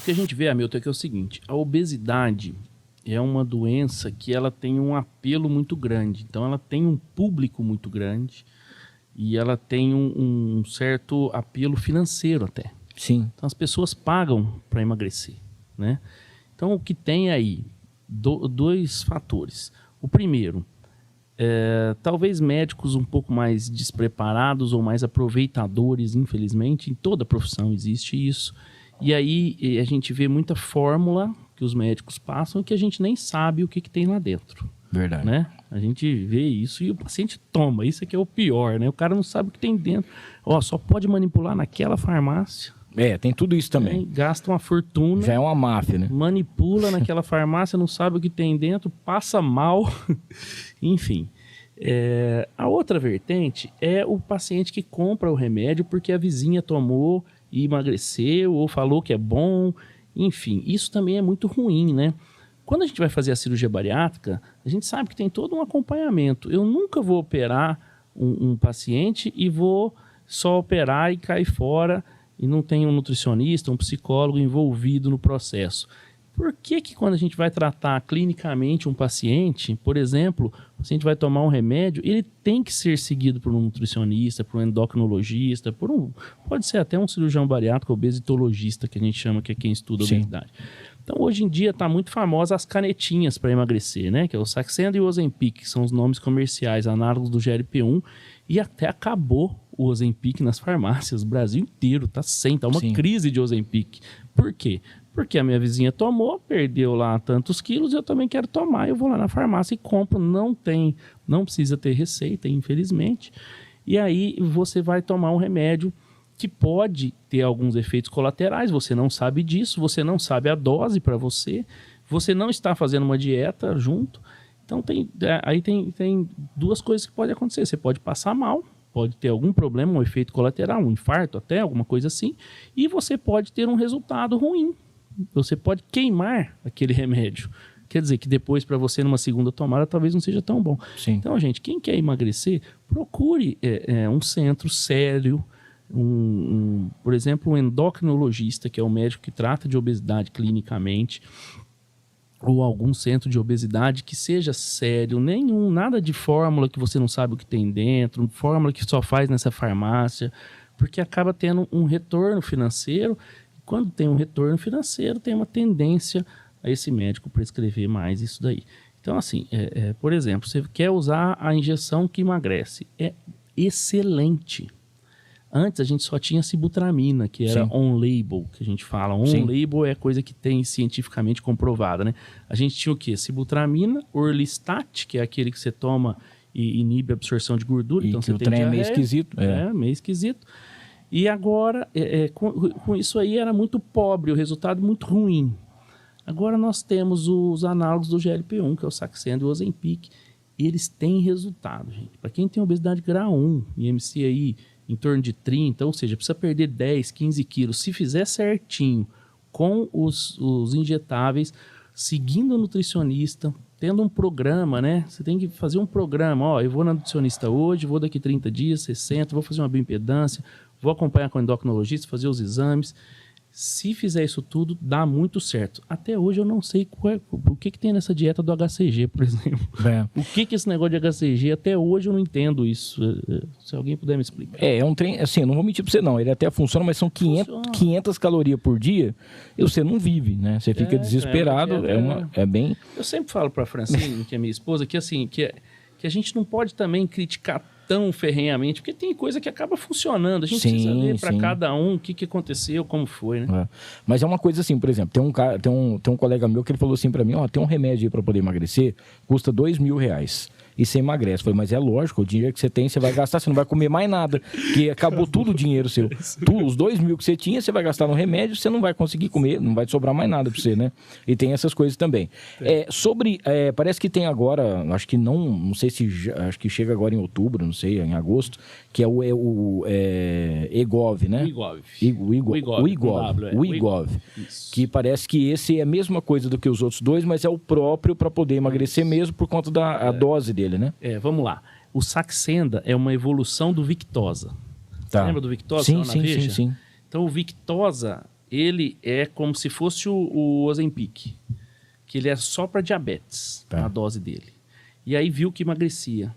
que a gente vê, Hamilton, é que é o seguinte, a obesidade é uma doença que ela tem um apelo muito grande. Então, ela tem um público muito grande e ela tem um certo apelo financeiro até. Sim. Então, as pessoas pagam para emagrecer, né? Então, o que tem aí? Dois fatores. O primeiro, talvez médicos um pouco mais despreparados ou mais aproveitadores, infelizmente. Em toda profissão existe isso. E aí a gente vê muita fórmula que os médicos passam e que a gente nem sabe o que tem lá dentro. Verdade. Né? A gente vê isso e o paciente toma. Isso aqui é o pior, né? O cara não sabe o que tem dentro. Só pode manipular naquela farmácia. Tem tudo isso também. Gasta uma fortuna. Já é uma máfia, né? Manipula naquela farmácia, não sabe o que tem dentro, passa mal. Enfim. A outra vertente é o paciente que compra o remédio porque a vizinha tomou e emagreceu ou falou que é bom. Enfim, isso também é muito ruim, né? Quando a gente vai fazer a cirurgia bariátrica, a gente sabe que tem todo um acompanhamento. Eu nunca vou operar um paciente e vou só operar e cair fora e não tem um nutricionista, um psicólogo envolvido no processo. Por que quando a gente vai tratar clinicamente um paciente, por exemplo, o paciente vai tomar um remédio, ele tem que ser seguido por um nutricionista, por um endocrinologista, pode ser até um cirurgião bariátrico, obesitologista, que a gente chama, que é quem estuda a obesidade. Então, hoje em dia, está muito famosa as canetinhas para emagrecer, né? Que é o Saxenda e o Ozempic, que são os nomes comerciais análogos do GLP-1, e até acabou o Ozempic nas farmácias, o Brasil inteiro está uma crise de Ozempic. Por quê? Porque a minha vizinha tomou, perdeu lá tantos quilos, eu também quero tomar, eu vou lá na farmácia e compro, não precisa ter receita, infelizmente, e aí você vai tomar um remédio que pode ter alguns efeitos colaterais, você não sabe disso, você não sabe a dose para você não está fazendo uma dieta junto, então aí tem duas coisas que podem acontecer, você pode passar mal, pode ter algum problema, um efeito colateral, um infarto até, alguma coisa assim, e você pode ter um resultado ruim. Você pode queimar aquele remédio. Quer dizer que depois, para você, numa segunda tomada, talvez não seja tão bom. Sim. Então, gente, quem quer emagrecer, procure um centro sério, por exemplo, um endocrinologista, que é o médico que trata de obesidade clinicamente, ou algum centro de obesidade que seja sério, nada de fórmula que você não sabe o que tem dentro, fórmula que só faz nessa farmácia, porque acaba tendo um retorno financeiro. Quando tem um retorno financeiro, tem uma tendência a esse médico prescrever mais isso daí. Então, assim, por exemplo, você quer usar a injeção que emagrece. É excelente. Antes a gente só tinha sibutramina, que era on-label, que a gente fala. On-label é coisa que tem cientificamente comprovada, né? A gente tinha o quê? Sibutramina, Orlistat, que é aquele que você toma e inibe a absorção de gordura. E então que você o tem trem é diarreia, meio esquisito. meio esquisito. E agora, com isso aí, era muito pobre, o resultado muito ruim. Agora nós temos os análogos do GLP-1, que é o Saxenda e o Ozempic. E eles têm resultado, gente. Para quem tem obesidade grau 1, IMC aí em torno de 30, ou seja, precisa perder 10, 15 quilos. Se fizer certinho com os injetáveis, seguindo o nutricionista, tendo um programa, né? Você tem que fazer um programa. Eu vou na nutricionista hoje, vou daqui 30 dias, 60, vou fazer uma bioimpedância, vou acompanhar com o endocrinologista, fazer os exames. Se fizer isso tudo, dá muito certo. Até hoje eu não sei o que tem nessa dieta do HCG, por exemplo. O que esse negócio de HCG, até hoje eu não entendo isso. Se alguém puder me explicar. É um trem, assim, não vou mentir pra você não, ele até funciona, mas são 500 calorias por dia e você não vive, né? Você fica desesperado, é bem... Eu sempre falo pra Francine, que é minha esposa, que assim, que a gente não pode também criticar tão ferrenhamente, porque tem coisa que acaba funcionando. A gente precisa ver para cada um o que aconteceu, como foi, né? Mas é uma coisa assim, por exemplo, tem um colega meu que ele falou assim para mim, tem um remédio aí para poder emagrecer, custa R$2.000. E você emagrece. Eu falei, mas é lógico, o dinheiro que você tem, você vai gastar, você não vai comer mais nada, porque acabou tudo o dinheiro seu. Os 2.000 que você tinha, você vai gastar no remédio, você não vai conseguir comer, não vai sobrar mais nada para você, né? E tem essas coisas também. Parece que tem agora, acho que não sei se, acho que chega agora em outubro, não sei, em agosto, que é o EGOV, né? O IGOV. Que parece que esse é a mesma coisa do que os outros dois, mas é o próprio para poder emagrecer mesmo por conta da dose dele. Né? Vamos lá. O Saxenda é uma evolução do Victoza. Lembra do Victoza? Sim. Então o Victoza ele é como se fosse o Ozempic, que ele é só para diabetes, a dose dele. E aí viu que emagrecia.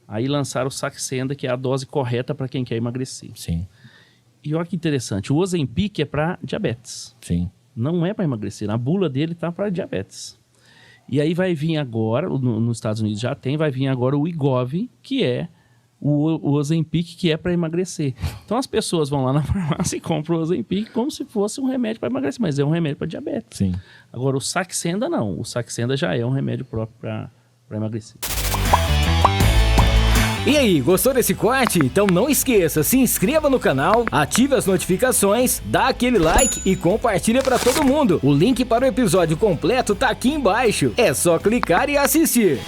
Aí lançaram o Saxenda, que é a dose correta para quem quer emagrecer. Sim. E olha que interessante, o Ozempic é para diabetes. Sim. Não é para emagrecer, na bula dele tá para diabetes. E aí vai vir agora, nos Estados Unidos já tem, vai vir agora o Wegovy, que é o Ozempic, que é para emagrecer. Então as pessoas vão lá na farmácia e compram o Ozempic como se fosse um remédio para emagrecer, mas é um remédio para diabetes. Sim. Agora o Saxenda não, o Saxenda já é um remédio próprio para emagrecer. E aí, gostou desse corte? Então não esqueça, se inscreva no canal, ative as notificações, dá aquele like e compartilha para todo mundo. O link para o episódio completo tá aqui embaixo. É só clicar e assistir.